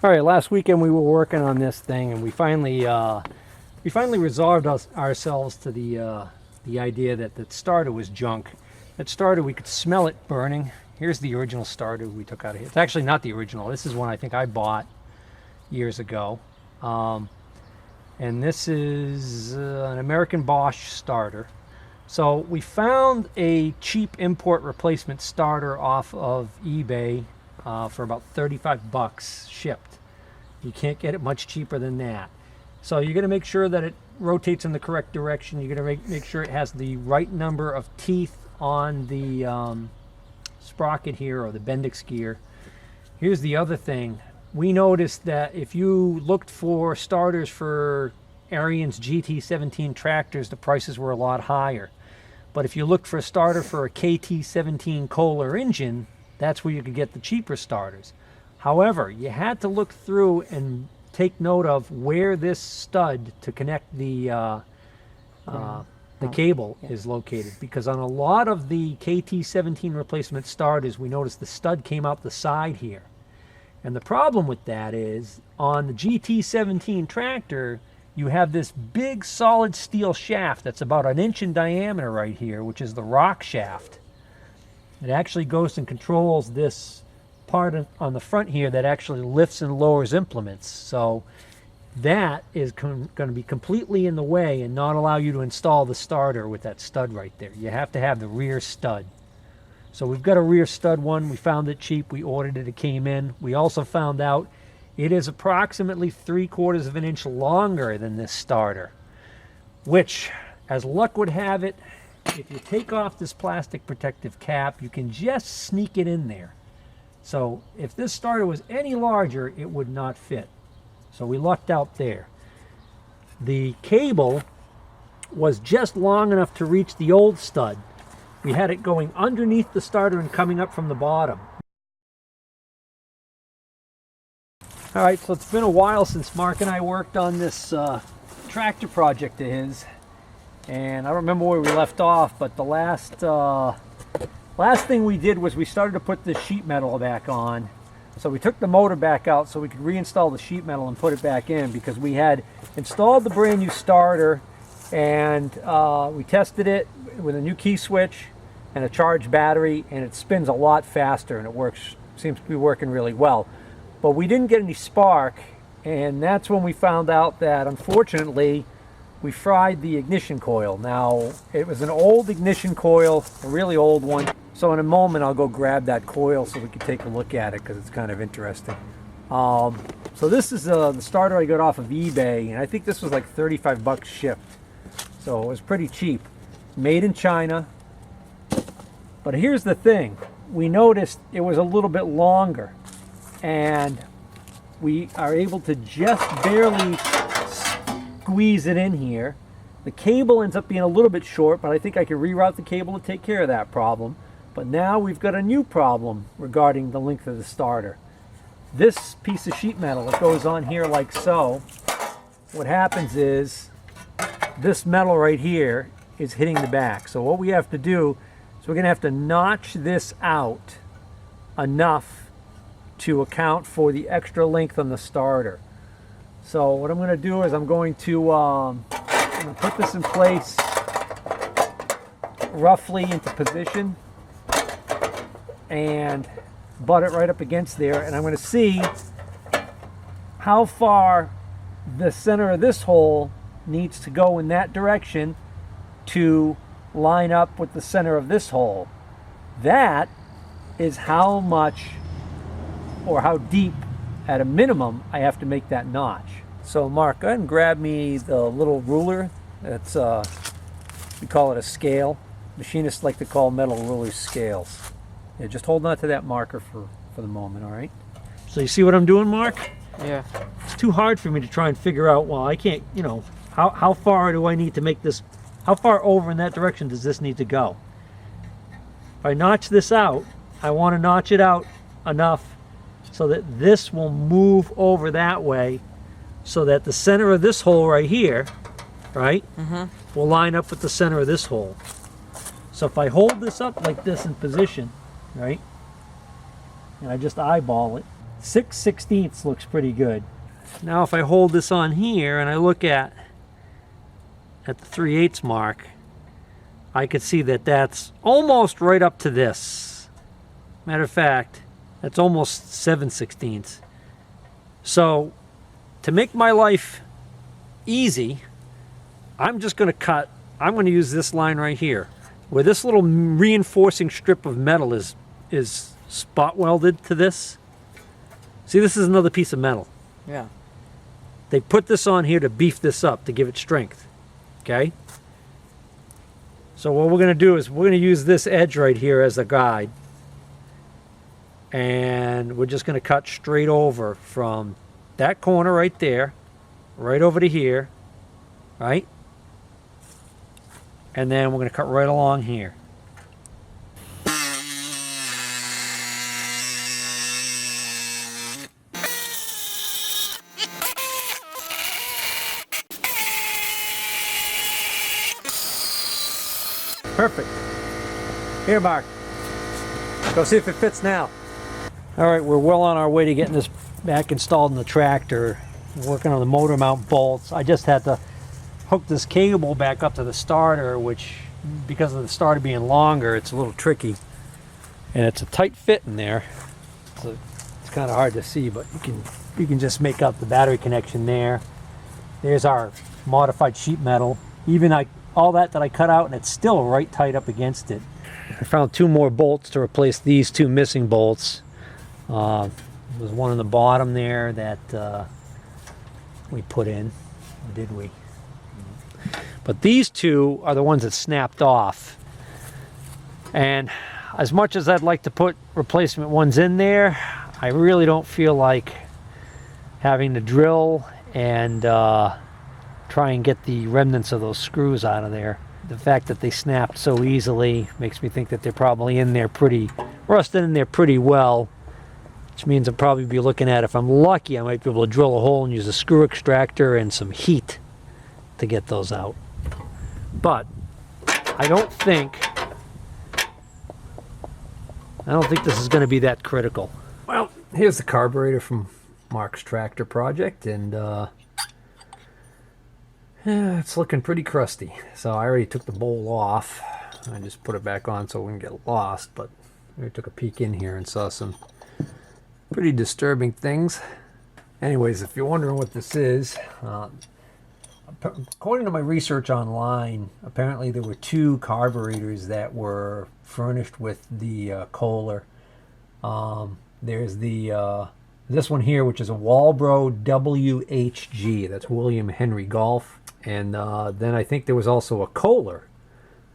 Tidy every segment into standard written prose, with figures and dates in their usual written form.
All right, last weekend we were working on this thing, and we finally resolved ourselves to the idea that the starter was junk. That starter, we could smell it burning. Here's the original starter we took out of here. It's actually not the original. This is one I think I bought years ago. And this is an American Bosch starter. So we found a cheap import replacement starter off of eBay for about 35 bucks shipped. You can't get it much cheaper than that. So you're going to make sure that it rotates in the correct direction. You're going to make sure it has the right number of teeth on the sprocket here, or the Bendix gear. Here's the other thing. We noticed that if you looked for starters for Ariens GT17 tractors, the prices were a lot higher. But if you looked for a starter for a KT17 Kohler engine, that's where you could get the cheaper starters. However, you had to look through and take note of where this stud to connect the cable is located, because on a lot of the KT17 replacement starters, we noticed the stud came out the side here. And the problem with that is, on the GT17 tractor, you have this big solid steel shaft that's about 1 inch in diameter right here, which is the rock shaft. It actually goes and controls this part on the front here that actually lifts and lowers implements. So that is going to be completely in the way and not allow you to install the starter with that stud right there. You have to have the rear stud. So we've got a rear stud one. We found it cheap. We ordered it. It came in. We also found out it is approximately 3/4 of an inch longer than this starter, which, as luck would have it, if you take off this plastic protective cap, you can just sneak it in there. So if this starter was any larger, it would not fit. So we lucked out there. The cable was just long enough to reach the old stud. We had it going underneath the starter and coming up from the bottom. All right, so it's been a while since Mark and I worked on this tractor project of his, and I don't remember where we left off, but the last thing we did was we started to put the sheet metal back on. So we took the motor back out so we could reinstall the sheet metal and put it back in, because we had installed the brand new starter, and we tested it with a new key switch and a charged battery, and it spins a lot faster, and it seems to be working really well. But we didn't get any spark, and that's when we found out that, unfortunately, we fried the ignition coil. Now, it was an old ignition coil, a really old one. So in a moment, I'll go grab that coil so we can take a look at it, because it's kind of interesting. So this is the starter I got off of eBay, and I think this was like 35 bucks shipped. So it was pretty cheap. Made in China. But here's the thing. We noticed it was a little bit longer, and we are able to just barely squeeze it in here. The cable ends up being a little bit short, but I think I can reroute the cable to take care of that problem. But now we've got a new problem regarding the length of the starter. This piece of sheet metal, it goes on here like so. What happens is this metal right here is hitting the back. So what we have to do is we're going to have to notch this out enough to account for the extra length on the starter. So what I'm going to do is I'm going to put this in place roughly into position and butt it right up against there, and I'm going to see how far the center of this hole needs to go in that direction to line up with the center of this hole. That is how much, or how deep at a minimum, I have to make that notch. So Mark, go ahead and grab me the little ruler. That's we call it a scale. Machinists like to call metal rulers scales. Yeah, just hold on to that marker for the moment, all right? So you see what I'm doing, Mark? Yeah. It's too hard for me to try and figure out, well, I can't, you know, how far do I need to make this, how far over in that direction does this need to go? If I notch this out, I want to notch it out enough so that this will move over that way, so that the center of this hole right here, right, will line up with the center of this hole. So if I hold this up like this in position, right, and I just eyeball it, 6/16 looks pretty good. Now if I hold this on here and I look at the 3/8 mark, I could see that that's almost right up to this. Matter of fact, that's almost 7/16. So to make my life easy, I'm just going to cut, I'm going to use this line right here, where this little reinforcing strip of metal is spot welded to this. See, this is another piece of metal. Yeah. They put this on here to beef this up, to give it strength. Okay? So what we're going to do is we're going to use this edge right here as a guide. And we're just going to cut straight over from that corner right there, right over to here, right? And then we're going to cut right along here. Perfect. Here, Mark. Go see if it fits now. All right, we're well on our way to getting this back installed in the tractor. Working on the motor mount bolts. I just had to hook this cable back up to the starter, which, because of the starter being longer, it's a little tricky. And it's a tight fit in there. So it's kind of hard to see, but you can just make out the battery connection there. There's our modified sheet metal. Even all that I cut out, and it's still right tight up against it. I found 2 more bolts to replace these 2 missing bolts. There's one on the bottom there that we put in, or did we? But these 2 are the ones that snapped off. And as much as I'd like to put replacement ones in there, I really don't feel like having to drill and try and get the remnants of those screws out of there. The fact that they snapped so easily makes me think that they're probably in there rusted in there pretty well, which means I'll probably be looking at, if I'm lucky, I might be able to drill a hole and use a screw extractor and some heat to get those out. But I don't think this is going to be that critical. Well, here's the carburetor from Mark's tractor project, and it's looking pretty crusty. So I already took the bowl off. I just put it back on so it wouldn't get lost, but I took a peek in here and saw some pretty disturbing things. Anyways, if you're wondering what this is, according to my research online, apparently there were 2 carburetors that were furnished with the Kohler. There's this one here, which is a Walbro WHG. That's William Henry Golf. And then I think there was also a Kohler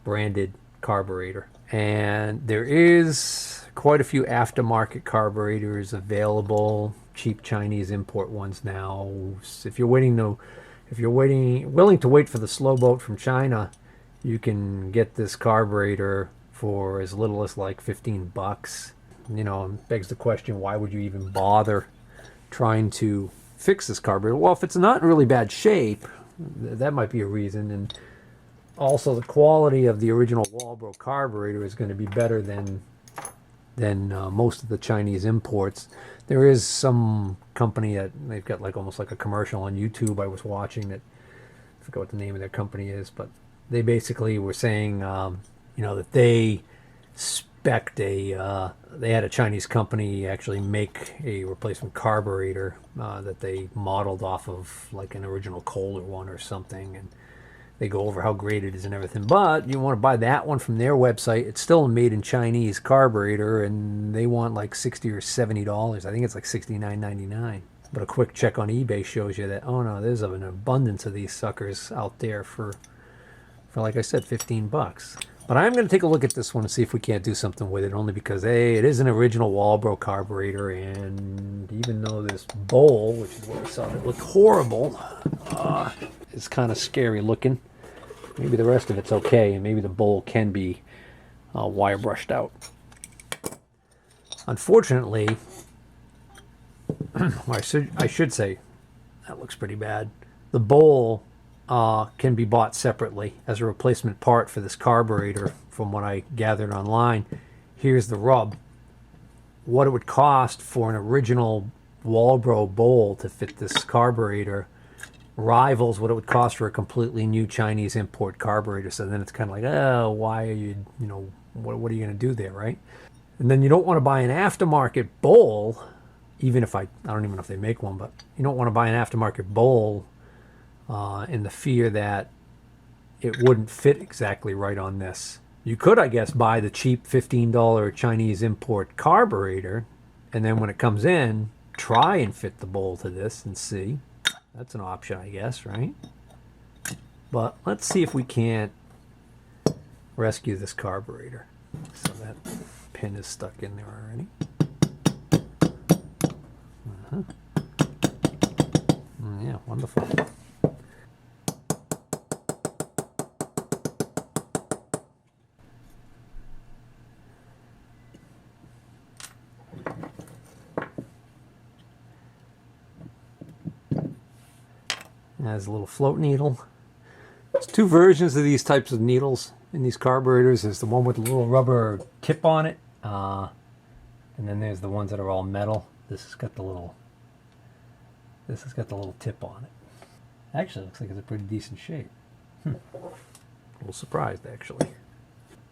branded carburetor. And there is quite a few aftermarket carburetors available, cheap Chinese import ones now. If you're willing to wait for the slow boat from China, you can get this carburetor for as little as like 15 bucks. You know, it begs the question, why would you even bother trying to fix this carburetor? Well, if it's not in really bad shape, that might be a reason. And also the quality of the original Walbro carburetor is going to be better than most of the Chinese imports. There is some company that they've got like almost like a commercial on YouTube I was watching that, I forget what the name of their company is, but they basically were saying that they spec'd they had a Chinese company actually make a replacement carburetor that they modeled off of like an original Kohler one or something, and they go over how great it is and everything. But you want to buy that one from their website, it's still a made in Chinese carburetor, and they want like $60 or $70. I think it's like $69.99. But a quick check on eBay shows you that, oh no, there's an abundance of these suckers out there for like I said, 15 bucks. But I'm going to take a look at this one and see if we can't do something with it, only because, hey, it is an original Walbro carburetor, and even though this bowl, which is what I saw that looked horrible, is kind of scary looking, maybe the rest of it's okay, and maybe the bowl can be wire brushed out. Unfortunately, well, I should say, that looks pretty bad. The bowl can be bought separately as a replacement part for this carburetor, from what I gathered online. Here's the rub. what it would cost for an original Walbro bowl to fit this carburetor rivals what it would cost for a completely new Chinese import carburetor. So then it's kind of like, oh, why are you, what are you going to do there, right? And then you don't want to buy an aftermarket bowl, even if I don't even know if they make one, but you don't want to buy an aftermarket bowl in the fear that it wouldn't fit exactly right on this. You could, I guess, buy the cheap $15 Chinese import carburetor, and then when it comes in, try and fit the bowl to this and see. That's an option, I guess, right? But let's see if we can't rescue this carburetor. So that pin is stuck in there already. Yeah, wonderful. Has a little float needle. There's two versions of these types of needles in these carburetors. There's the one with a little rubber tip on it, and then there's the ones that are all metal. This has got the little tip on it. Actually, it looks like it's a pretty decent shape. A little surprised, actually.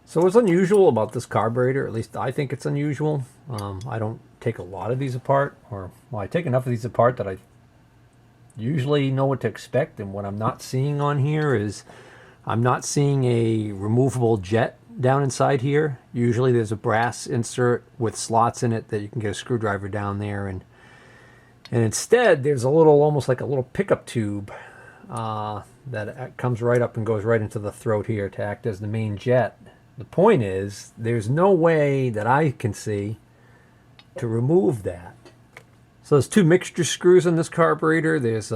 So what's unusual about this carburetor, at least I think it's unusual, I don't take a lot of these apart, or, well, I take enough of these apart that I usually know what to expect. And what I'm not seeing on here is I'm not seeing a removable jet down inside here. Usually there's a brass insert with slots in it that you can get a screwdriver down there, and instead there's a little, almost like a little pickup tube that comes right up and goes right into the throat here to act as the main jet. The point is, there's no way that I can see to remove that. So there's two mixture screws in this carburetor. There's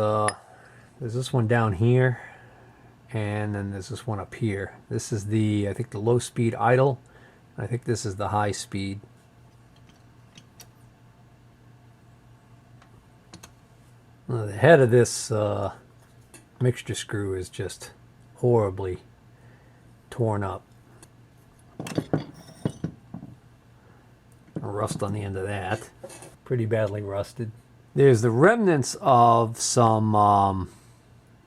this one down here, and then there's this one up here. This is I think the low speed idle. I think this is the high speed. The head of this mixture screw is just horribly torn up. Rust on the end of that. Pretty badly rusted. There's the remnants of some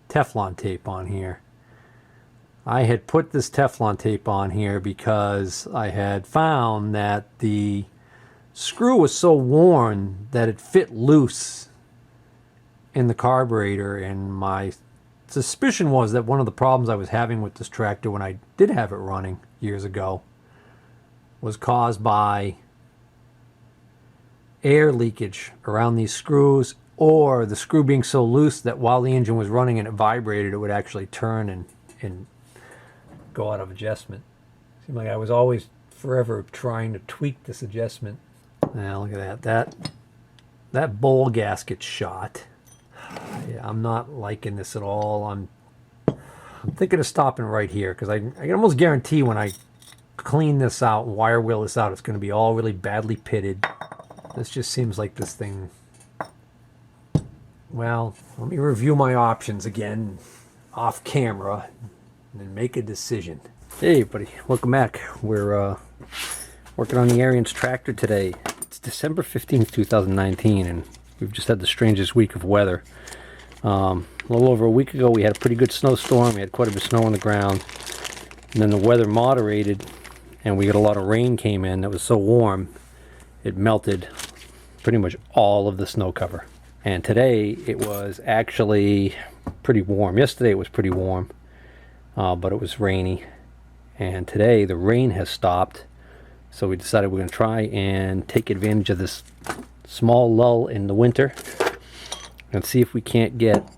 Teflon tape on here. I had put this Teflon tape on here because I had found that the screw was so worn that it fit loose in the carburetor, and my suspicion was that one of the problems I was having with this tractor when I did have it running years ago was caused by air leakage around these screws, or the screw being so loose that while the engine was running and it vibrated, it would actually turn and go out of adjustment. Seemed like I was always forever trying to tweak this adjustment. Now look at that bowl gasket shot. Yeah, I'm not liking this at all. I'm thinking of stopping right here, because I can almost guarantee when I clean this out and wire wheel this out, it's going to be all really badly pitted. This just seems like this thing. Well, let me review my options again off camera and then make a decision. Hey everybody, welcome back. We're working on the Ariens tractor today. It's December 15th, 2019, and we've just had the strangest week of weather. A little over a week ago we had a pretty good snowstorm. We had quite a bit of snow on the ground, and then the weather moderated and we got a lot of rain came in that was so warm it melted pretty much all of the snow cover. And today it was actually pretty warm. Yesterday it was pretty warm, but it was rainy. And today the rain has stopped, so we decided we're going to try and take advantage of this small lull in the winter and see if we can't get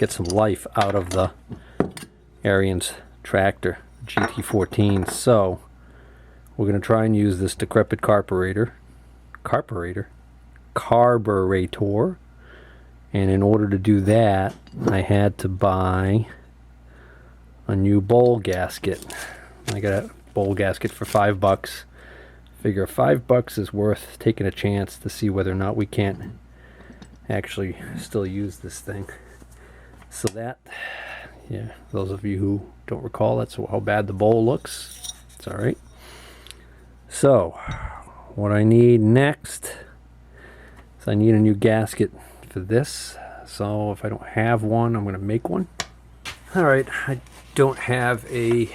some life out of the Ariens tractor GT14. So we're going to try and use this decrepit carburetor, and in order to do that I had to buy a new bowl gasket. I got a bowl gasket for $5. Figure $5 is worth taking a chance to see whether or not we can't actually still use this thing. So that, yeah, those of you who don't recall, that's how bad the bowl looks. It's alright. So what I need next is I need a new gasket for this. So if I don't have one, I'm going to make one. Alright, I don't have a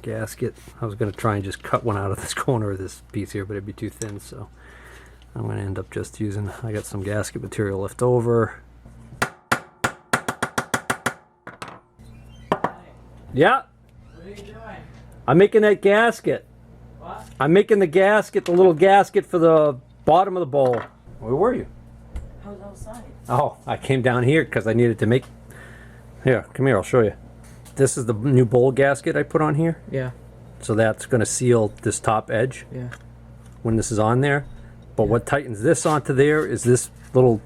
gasket. I was going to try and just cut one out of this corner of this piece here, but it'd be too thin, so I'm going to end up just using, I got some gasket material left over. Yeah? What are you doing? I'm making that gasket. What? I'm making the gasket, the little gasket for the bottom of the bowl. Where were you? I was outside. Oh, I came down here because I needed to make... Here, come here, I'll show you. This is the new bowl gasket I put on here. Yeah. So that's going to seal this top edge Yeah. when this is on there. But what tightens this onto there is this little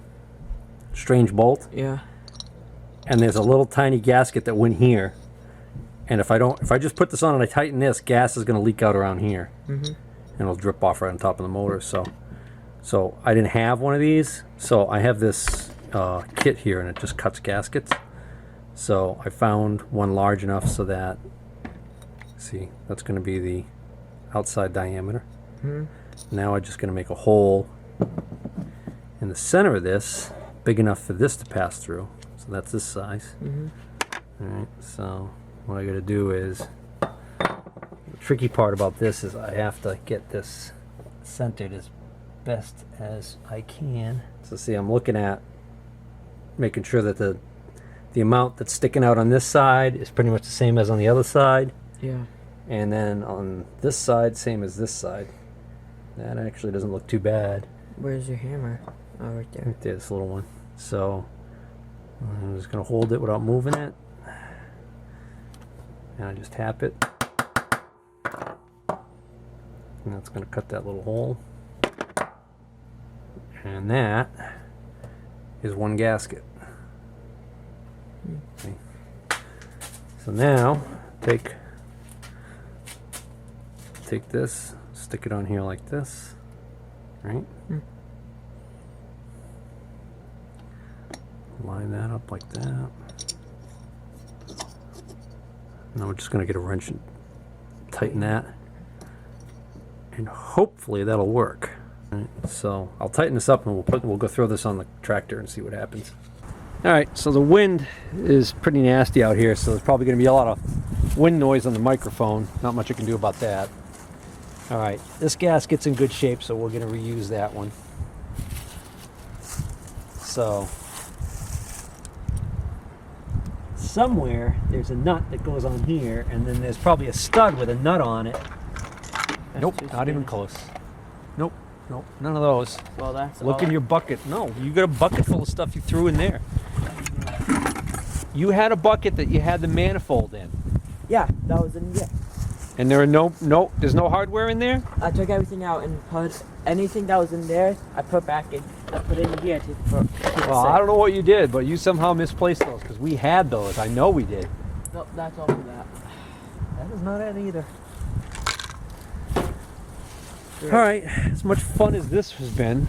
strange bolt. Yeah. And there's a little tiny gasket that went here. And if I just put this on and I tighten this, gas is going to leak out around here. And it'll drip off right on top of the motor. So I didn't have one of these. So I have this kit here, and it just cuts gaskets. So I found one large enough so that, see, that's going to be the outside diameter. Now I'm just going to make a hole in the center of this, big enough for this to pass through. So that's this size. Alright, so what I got to do is, the tricky part about this is I have to get this centered as best as I can. So see, I'm looking at making sure that the amount that's sticking out on this side is pretty much the same as on the other side. Yeah. And then on this side, same as this side. That actually doesn't look too bad. Where's your hammer? Oh, right there. Right there, this little one. So I'm just going to hold it without moving it. And I just tap it. And that's going to cut that little hole. And that is one gasket. Okay. So now take this, stick it on here like this, right? Line that up like that. Now we're just going to get a wrench and tighten that, and hopefully that'll work. Right, so I'll tighten this up, and we'll go throw this on the tractor and see what happens. All right, so the wind is pretty nasty out here, so there's probably going to be a lot of wind noise on the microphone. Not much I can do about that. All right, this gasket's in good shape, so we're going to reuse that one. So somewhere there's a nut that goes on here, and then there's probably a stud with a nut on it. Nope, not even close. Nope, nope, none of those. Well, that's Look in your bucket. No, you got a bucket full of stuff you threw in there. You had a bucket that you had the manifold in. Yeah, that was in there. And there's no hardware in there? I took everything out and put anything that was in there, I put back in. I put it in here to keep it Well, safe. I don't know what you did, but you somehow misplaced those, because we had those. I know we did. Nope, that's all of that. That is not it either. All right, as much fun as this has been,